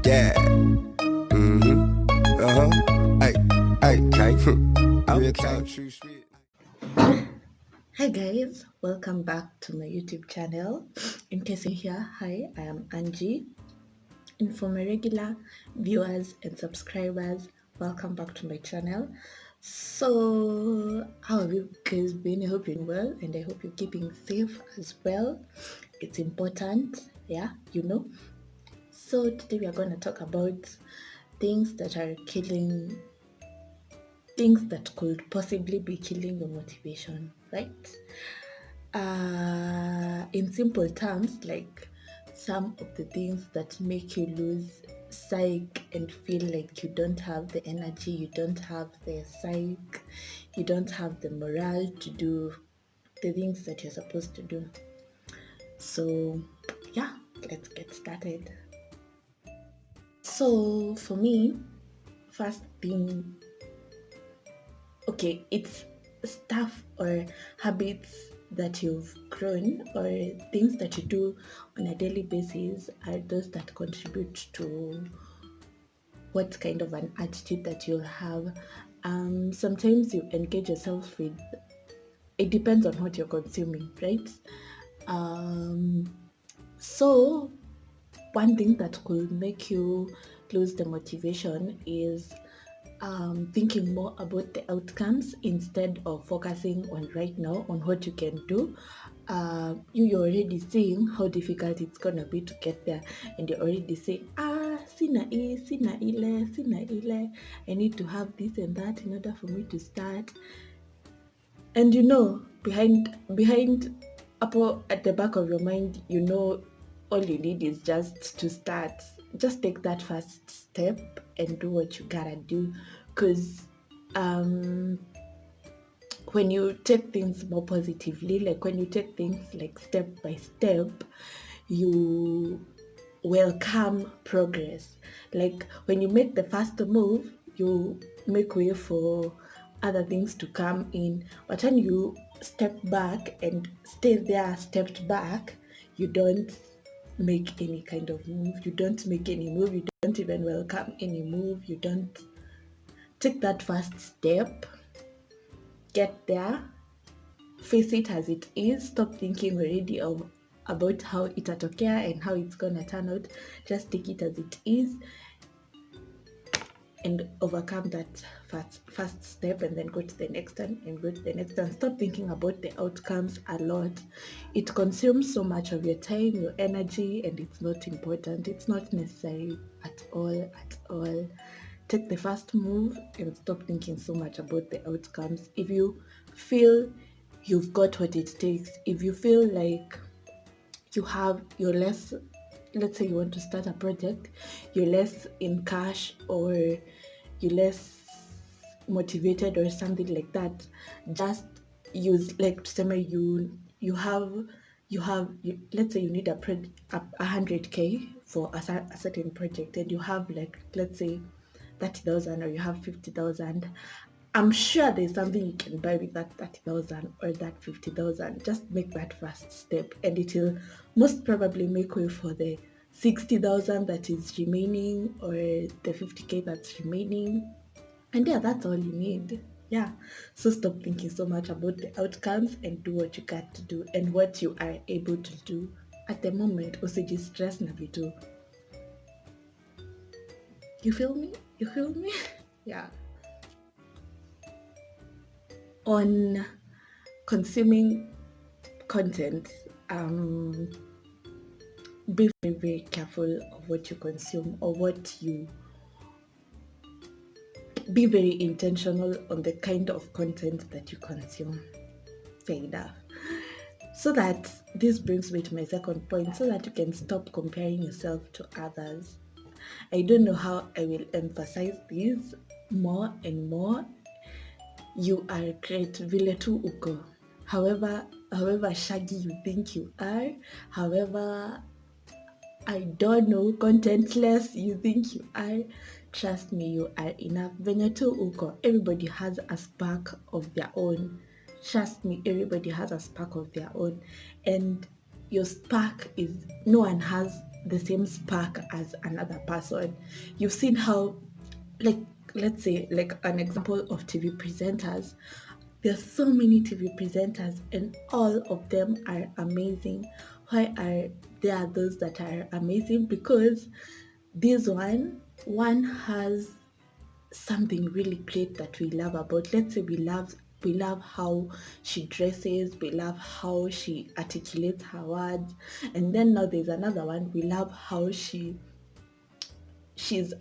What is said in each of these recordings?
Yeah. Hey, hey, okay. Hi guys, welcome back to my YouTube channel. In case you're here, hi, I am Angie. And for my regular viewers and subscribers, welcome back to my channel. So, how have you guys been? I hope you're doing well and I hope you're keeping safe as well. It's important, yeah, you know. So, today we are going to talk about things that are killing, things that could possibly be killing your motivation, right? In simple terms, like some of the things that make you lose psych and feel like you don't have the energy, you don't have the psych, you don't have the morale to do the things that you're supposed to do. So, yeah, let's get started. So, for me, first thing, okay, it's stuff or habits that you've grown or things that you do on a daily basis are those that contribute to what kind of an attitude that you'll have. Sometimes you engage yourself with, it depends on what you're consuming, right? Um, so one thing that could make you lose the motivation is thinking more about the outcomes instead of focusing on right now on what you can do. You're already seeing how difficult it's gonna be to get there, and you're already saying, sina e, sina ile, I need to have this and that in order for me to start. And behind up at the back of your mind, all you need is just to start. Just take that first step and do what you gotta do. Because um, when you take things more positively, like when you take things like step by step, you welcome progress. Like when you make the first move, you make way for other things to come in. But when you step back and stay there, stepped back, you don't make any kind of move. You don't make any move. You don't even welcome any move. You don't take that first step, get there, face it as it is. Stop thinking already of about how itatokea and how it's gonna turn out. Just take it as it is and overcome that first step, and then go to the next one and go to the next one. Stop thinking about the outcomes a lot. It consumes so much of your time, your energy, and it's not important. It's not necessary at all. Take the first move and stop thinking so much about the outcomes. If you feel you've got what it takes, if you feel like you're less, let's say you want to start a project, you're less in cash or you're less motivated or something like that, just use, like, say let's say you need a 100k for a certain project, and you have, like, let's say 30,000 or you have 50,000. I'm sure there's something you can buy with that 30,000 or that 50,000. Just make that first step, and it will most probably make way for the 60,000 that is remaining, or the 50k that's remaining. And yeah, that's all you need. Yeah. So stop thinking so much about the outcomes and do what you got to do and what you are able to do at the moment. Usiji stress na vitu. You feel me? You feel me? Yeah. On consuming content, be very, very careful of what you consume or what you be very intentional on the kind of content that you consume. Fair enough. So that this brings me to my second point, so that you can stop comparing yourself to others. I don't know how I will emphasize this more and more. You are great, vile tu uko. However shaggy you think you are, however, I don't know, contentless you think you are, trust me, you are enough. Venye tu uko, everybody has a spark of their own. Trust me, everybody has a spark of their own. And your spark is, no one has the same spark as another person. You've seen how, like, let's say, like an example of TV presenters. There's so many TV presenters, and all of them are amazing. Why are there those that are amazing? Because this one has something really great that we love about. Let's say we love how she dresses, we love how she articulates her words, and then now there's another one, we love how she's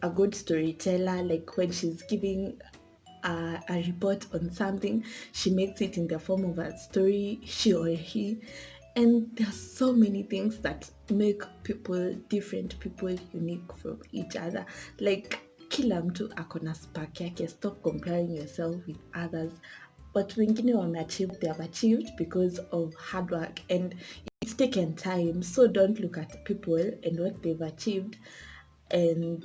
a good storyteller. Like when she's giving a report on something, she makes it in the form of a story, she or he. And there's so many things that make people different, people unique from each other. Like kila mtu akona spark yake. Stop comparing yourself with others. But wengine wameachieve, they have achieved because of hard work, and it's taken time. So don't look at people and what they've achieved and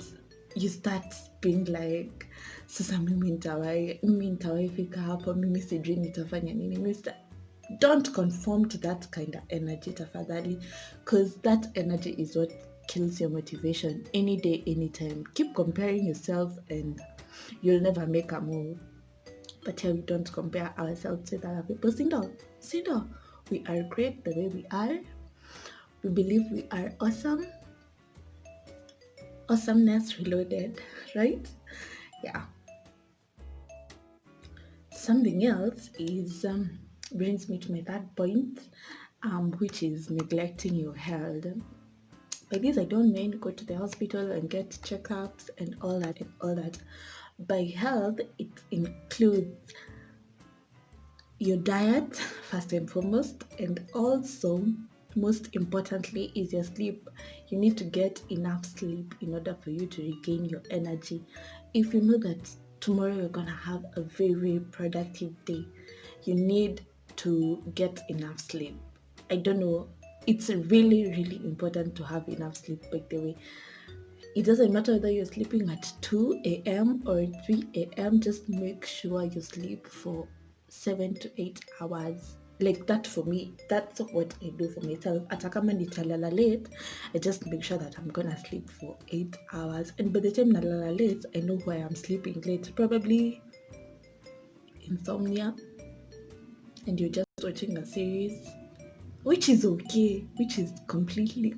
you start being like, sasa mimi nitawai fika hapo, mimi sijui nitafanya nini, don't conform to that kind of energy tafadhali, because that energy is what kills your motivation any day, anytime. Keep comparing yourself and you'll never make a move. But here we don't compare ourselves with other people. Sindo, we are great the way we are. We believe we are awesome. Awesomeness reloaded, right? Yeah. Something else is brings me to my third point, which is neglecting your health. By this, I don't mean go to the hospital and get checkups and all that and all that. By health, it includes your diet first and foremost, and also most importantly is your sleep. You need to get enough sleep in order for you to regain your energy. If you know that tomorrow you're gonna have a very productive day, you need to get enough sleep. I don't know, it's really important to have enough sleep, by the way. It doesn't matter whether you're sleeping at 2 a.m. or 3 a.m., just make sure you sleep for 7 to 8 hours. Like that for me, that's what I do for myself. Hata kama nitalala late, I just make sure that I'm gonna sleep for 8 hours. And by the time nalala late, I know why I'm sleeping late. Probably insomnia, and you're just watching a series, which is okay, which is completely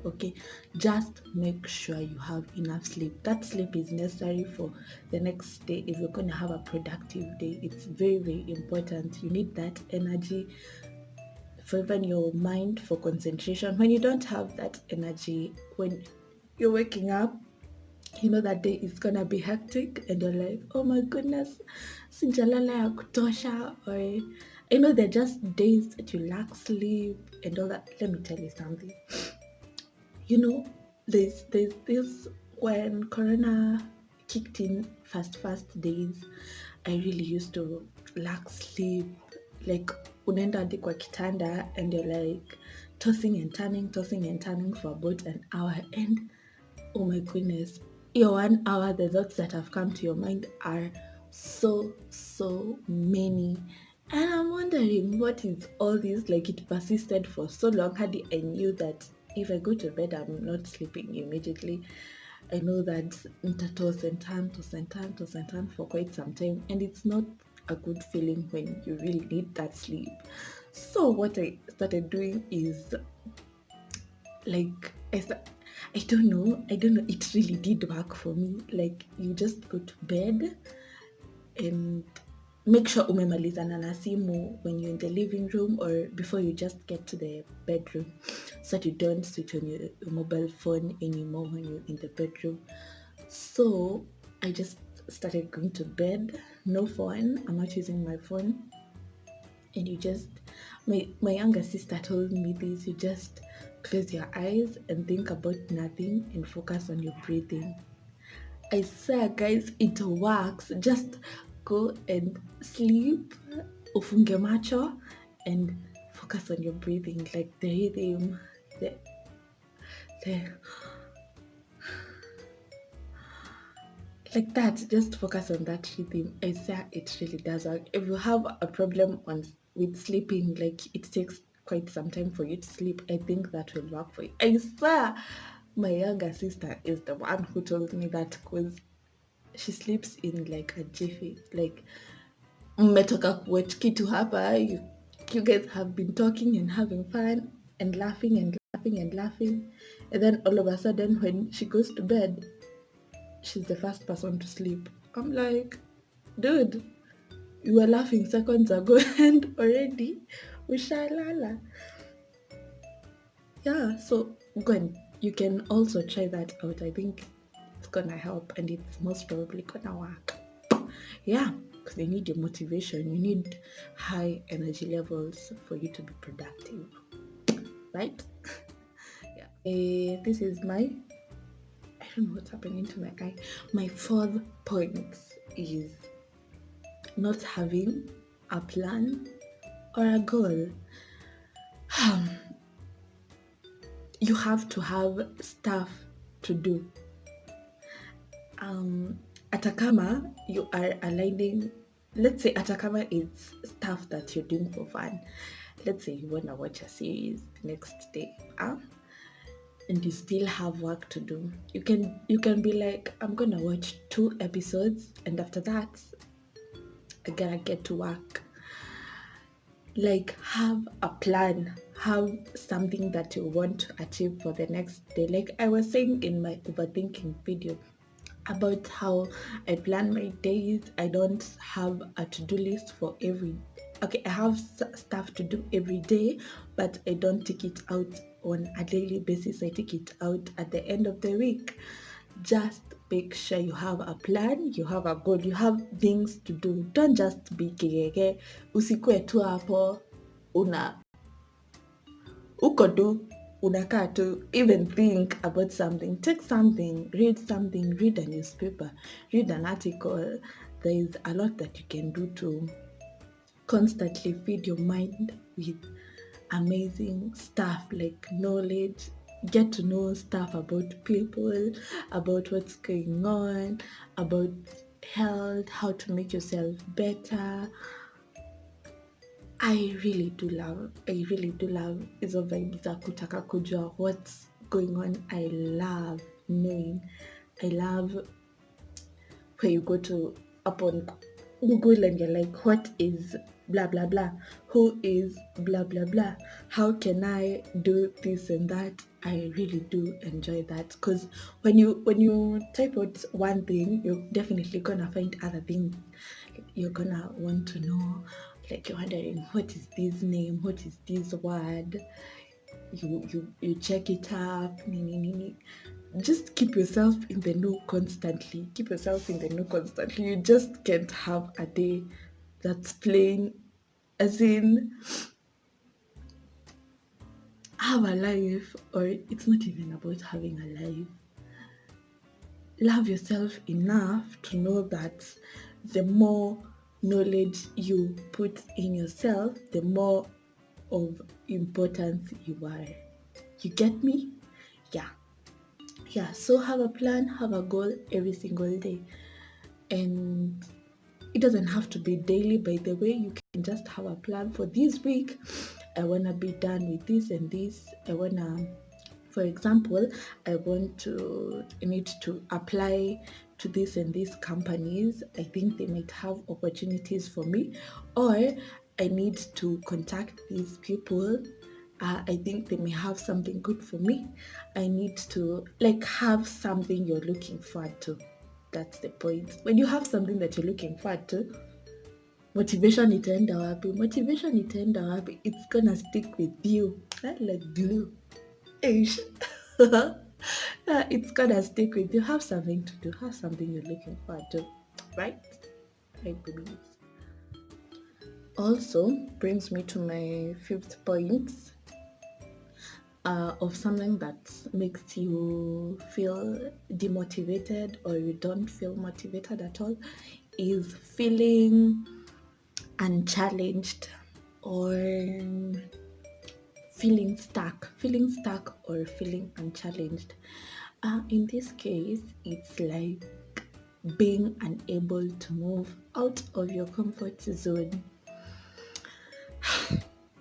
okay. Just make sure you have enough sleep. That sleep is necessary for the next day. If you're going to have a productive day, it's very important. You need that energy for even your mind, for concentration. When you don't have that energy, when you're waking up, you know that day is gonna be hectic and you're like, oh my goodness, sijalala ya kutosha. Or I know they're just days that you lack sleep and all that. Let me tell you something. You know, there's this, when corona kicked in first days, I really used to lack sleep. Like unaenda hadi kwa kitanda and you're like tossing and turning for about an hour, and oh my goodness, your 1 hour, the thoughts that have come to your mind are so many. And I'm wondering what is all this, like it persisted for so long. Hadi I knew that if I go to bed, I'm not sleeping immediately. I know that toss and turn for quite some time, and it's not a good feeling when you really need that sleep. So what I started doing is like I don't know, it really did work for me. Like you just go to bed and make sure umemalizana na simu when you're in the living room or before you just get to the bedroom, so that you don't switch on your mobile phone anymore when you're in the bedroom. So I just started going to bed, no phone, I'm not using my phone. And you just, my younger sister told me this, you just close your eyes and think about nothing and focus on your breathing. I swear guys, it works. Just go and sleep, ufunge macho, and focus on your breathing, like the rhythm, the like that. Just focus on that rhythm. I swear it really does work. If you have a problem on with sleeping, like it takes quite some time for you to sleep, I think that will work for you. I swear, my younger sister is the one who told me that because she sleeps in like a jiffy. Like, mmetoka kuwatch kitu hapa, you guys have been talking and having fun and laughing and laughing and laughing. And then all of a sudden, when she goes to bed, she's the first person to sleep. I'm like, dude, you were laughing seconds ago and already ushalala. Yeah, so Gwen, you can also try that out. I think it's gonna help and it's most probably gonna work. Yeah, because you need your motivation, you need high energy levels for you to be productive, right? Yeah. This is my, I don't know what's happening to my eye. My fourth point is not having a plan or a goal. You have to have stuff to do. Um, Atakama, you are aligning, let's say Atakama is stuff that you're doing for fun. Let's say you want to watch a series the next day, and you still have work to do. You can be like, I'm gonna watch 2 episodes, and after that, I gotta get to work. Like, have a plan, have something that you want to achieve for the next day. Like I was saying in my overthinking video about how I plan my days. I don't have a to-do list for every, okay, I have stuff to do every day, but I don't take it out on a daily basis. I take it out at the end of the week. Just make sure you have a plan, you have a goal, you have things to do. Don't just be kegege, usikue tu hapo una uko tu unakaa tu. Even think about something, take something, read a newspaper, read an article. There is a lot that you can do to constantly feed your mind with amazing stuff like knowledge. Get to know stuff about people, about what's going on, about health, how to make yourself better. I really do love hizo vibes za kutaka kujua what's going on. I love knowing. I love where you go to upon Google and you're like, what is blah blah blah? Who is blah blah blah? How can I do this and that? I really do enjoy that because when you type out one thing, you're definitely gonna find other things. You're gonna want to know, like you're wondering what is this name, what is this word. You check it up. Just keep yourself in the know constantly. Keep yourself in the know constantly. You just can't have a day that's plain, as in have a life, or it's not even about having a life. Love yourself enough to know that the more knowledge you put in yourself, the more of importance you are. You get me? Yeah. Yeah. So have a plan, have a goal every single day. And it doesn't have to be daily, by the way. You can just have a plan for this week. I want to be done with this and this. For example, I need to apply to this and these companies. I think they might have opportunities for me, or I need to contact these people. I think they may have something good for me. I need to like have something you're looking forward to. That's the point. When you have something that you're looking forward to, motivation itaenda wapi? It's gonna stick with you. Like glue. Ish. It's gonna stick with you. Have something to do. Have something you're looking forward to. Right? Right, babies. Also brings me to my fifth point of something that makes you feel demotivated or you don't feel motivated at all is feeling unchallenged or feeling stuck or feeling unchallenged. In this case, it's like being unable to move out of your comfort zone.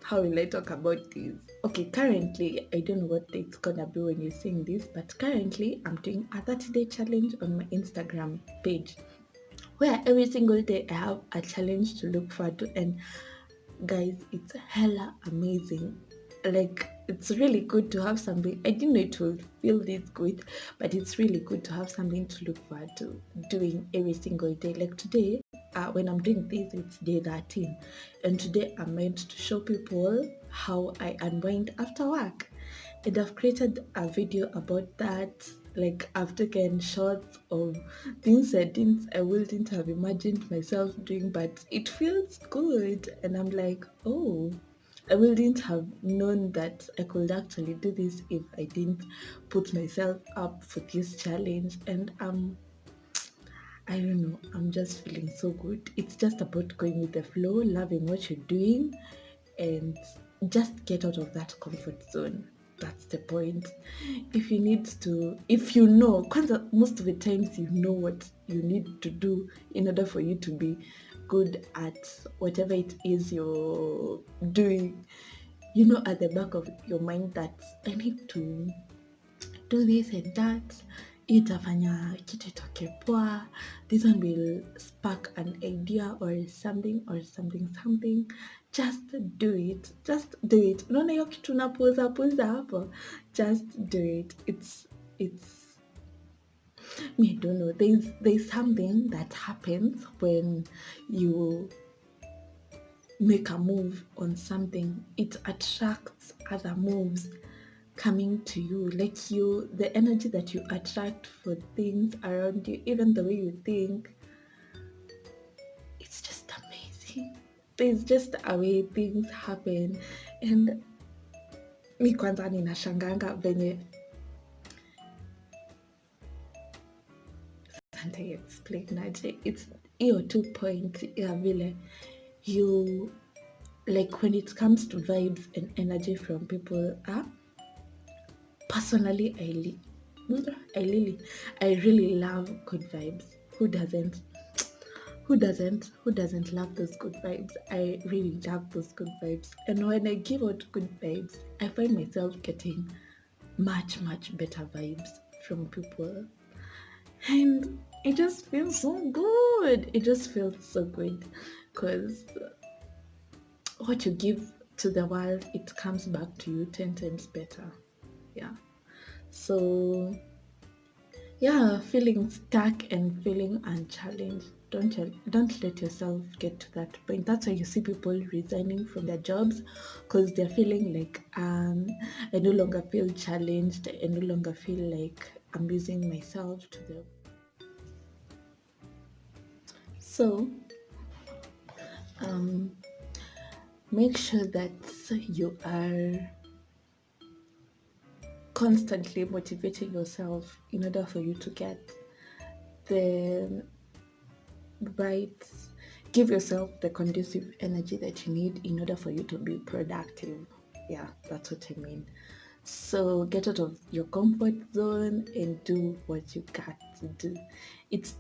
how will I talk about this? Okay, currently, I don't know what it's gonna be when you're seeing this, but currently, I'm doing a 30-day challenge on my Instagram page where every single day I have a challenge to look forward to. And guys, it's hella amazing. Like, it's really good to have something. I didn't know it would feel this good, but it's really good to have something to look forward to doing every single day. Like today, when I'm doing this, it's day 13, and today I'm meant to show people how I unwind after work. And I've created a video about that. Like, I've taken shots of things I wouldn't have imagined myself doing, but it feels good. And I'm like, oh, I wouldn't have known that I could actually do this if I didn't put myself up for this challenge. And I don't know, I'm just feeling so good. It's just about going with the flow, loving what you're doing, and just get out of that comfort zone. That's the point. If you need to, if you know, because most of the times you know what you need to do in order for you to be good at whatever it is you're doing, you know at the back of your mind that I need to do this and that, itafanya kitu itoke poa, this one will spark an idea or something. Just do it, just do it. Unaona hiyo kitu unapuza hapo, just do it. It's me, I don't know, there's something that happens when you make a move on something. It attracts other moves coming to you, like you, the energy that you attract for things around you, even the way you think, it's just amazing. There's just a way things happen. And mi kwanza ninashanganga venye, can't I explain aje, it's hiyo 2 point ya vile you, like when it comes to vibes and energy from people, personally, I really love good vibes. Who doesn't? Who doesn't love those good vibes? I really love those good vibes. And when I give out good vibes, I find myself getting much better vibes from people. And it just feels so good. It just feels so good because what you give to the world, it comes back to you 10 times better. Yeah. So yeah, feeling stuck and feeling unchallenged. Don't let yourself get to that point. That's why you see people resigning from their jobs because they're feeling like I no longer feel challenged. I no longer feel like I'm losing myself to the. So um, make sure that you are constantly motivating yourself in order for you to get the right, give yourself the conducive energy that you need in order for you to be productive. Yeah, that's what I mean. So get out of your comfort zone and do what you got to do. It's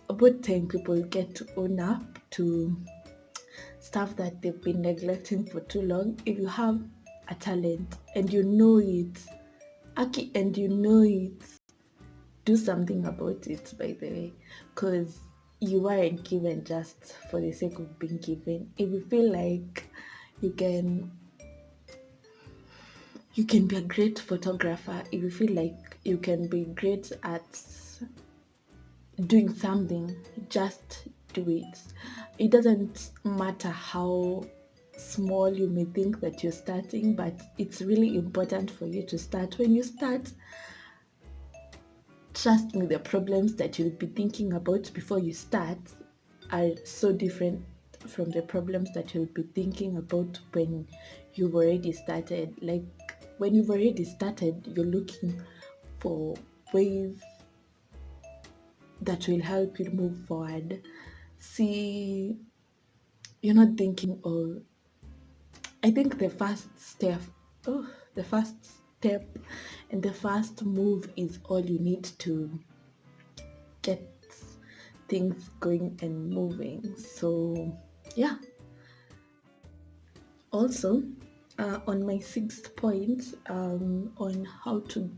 about time people get to own up to stuff that they've been neglecting for too long. If you have a talent and you know it, Aki, and you know it, do something about it, by the way, because you weren't given just for the sake of being given. If you feel like you can you can be a great photographer, if you feel like you can be great at doing something, just do it. It doesn't matter how small you may think that you're starting, but it's really important for you to start. When you start, trust me, the problems that you'll be thinking about before you start are so different from the problems that you'll be thinking about when you've already started. Like when you've already started, you're looking for ways that will help you move forward. See, you're not thinking, oh, I think the first step and the first move is all you need to get things going and moving. So, yeah. Also, on my sixth point, on how to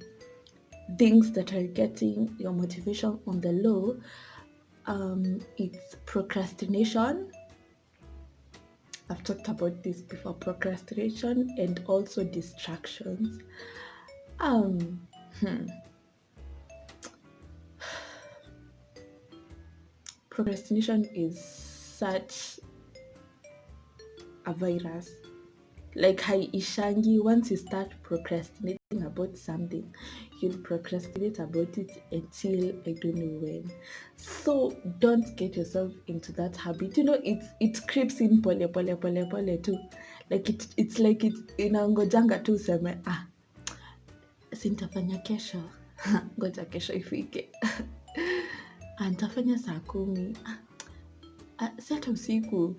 things that are getting your motivation on the low, it's procrastination. I've talked about this before, procrastination and also distractions. Um, hmm, Procrastination is such a virus. Like haishangi, once you start procrastinating about something, you'll procrastinate about it until I don't know when. So don't get yourself into that habit. It creeps in pole pole pole pole too. Like it's like it inangojanga tu useme sintafanya kesho. Ngoja kesho ifike. Nitafanya saa 10. Si hata usiku.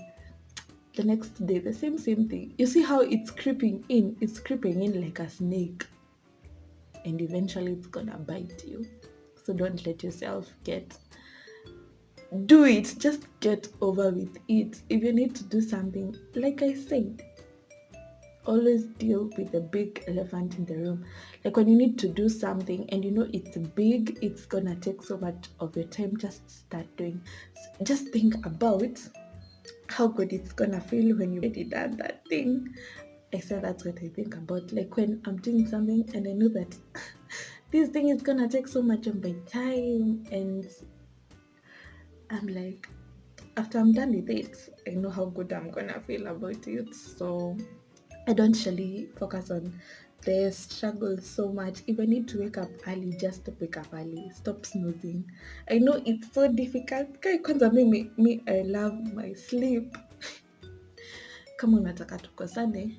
The next day, the same thing. You see how it's creeping in? It's creeping in like a snake, and eventually it's gonna bite you. So don't let yourself do it. Just get over with it. If you need to do something, like I said, always deal with the big elephant in the room. Like when you need to do something and you know it's big, it's gonna take so much of your time, just start doing. Just think about how good it's gonna feel when you've already done that thing. I said that's what I think about. Like when I'm doing something and I know that this thing is gonna take so much of my time, and I'm like, after I'm done with it, I know how good I'm gonna feel about it. So I don't really focus on the struggle so much. If I need to wake up early, just wake up early. Stop snoozing. I know it's so difficult. Kwanza me, I love my sleep. Kama unataka tukosane,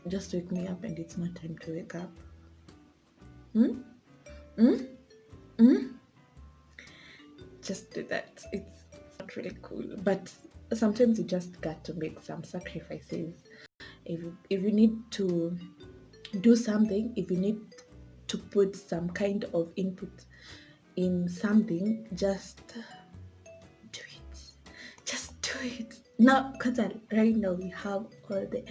just wake me up and it's not time to wake up. Hmm? Hmm? Hmm? Just do that. It's not really cool. But sometimes you just got to make some sacrifices. If you need to do something, if you need to put some kind of input in something, just do it. Just do it. Now, because right now we have all the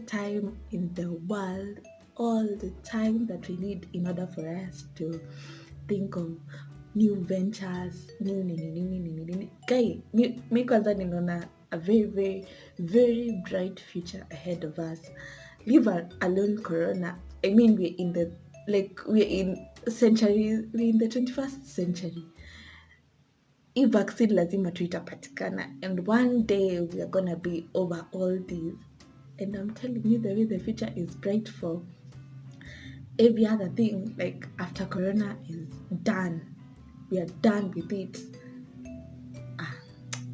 time in the world, all the time that we need in order for us to think of new ventures, new nini. Guy, me kwanza ninaona a very, very, very bright future ahead of us. Leave alone Corona. I mean, we're in we're in the 21st century. Hii vaccine lazima tu itapatikana, and one day we are gonna be over all these. And I'm telling you, the way the future is bright for every other thing. Like after Corona is done, we are done with it.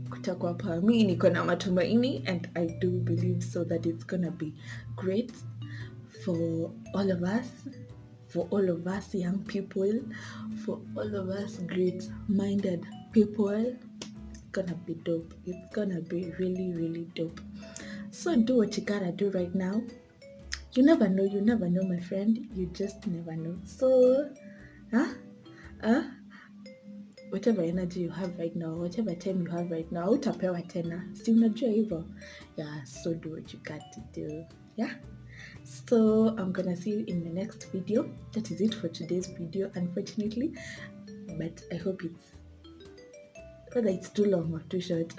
Kutakuwa poa. Mi niko na matumaini, and I do believe so that it's gonna be great for all of us young people, for all of us great-minded people. It's gonna be dope. It's gonna be really, really dope. So do what you gotta do right now. You never know, my friend. You just never know. So, huh? Whatever energy you have right now, whatever time you have right now, utapewa tena. Si unajua hivyo? Yeah, so do what you got to do. Yeah? So I'm gonna see you in the next video. That is it for today's video, unfortunately. But I hope whether it's too long or too short.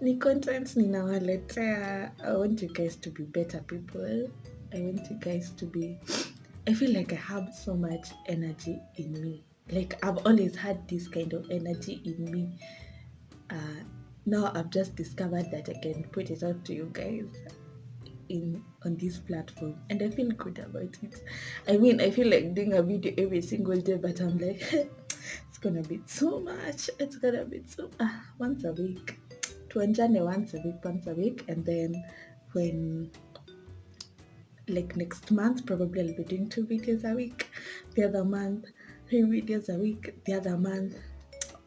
Ni content ninawaletea. I want you guys to be better people. I want you guys to be... I feel like I have so much energy in me. Like I've always had this kind of energy in me. Now I've just discovered that I can put it out to you guys on this platform, and I feel good about it. I mean, I feel like doing a video every single day, but I'm like, it's gonna be too much. It's gonna be once a week. Tuanjane once a week, and then when like next month, probably I'll be doing 2 videos a week. The other month, 3 videos a week. The other month,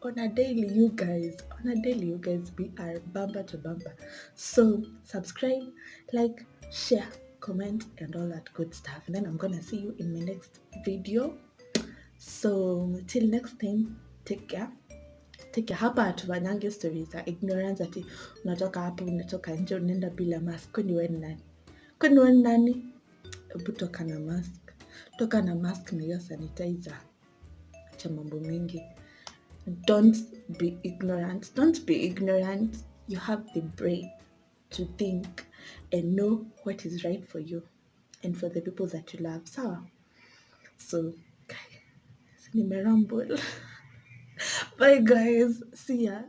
on a daily, you guys, we are bumper to bumper. So subscribe, like, share, comment, and all that good stuff. And then I'm gonna see you in my next video. So till next time, take care. take care. Hapa hatufanyangi stories za ignorance ati unatoka hapo unatoka nje unaenda bila mask. Kwani wewe ni nani? Kwani wewe ni nani? Hebu toka na mask. Toka na mask na hiyo sanitizer. Acha mambo mingi. Don't be ignorant. Don't be ignorant. You have the brain to think and know what is right for you and for the people that you love. Sawa? So, nimeramble. Bye guys. See ya.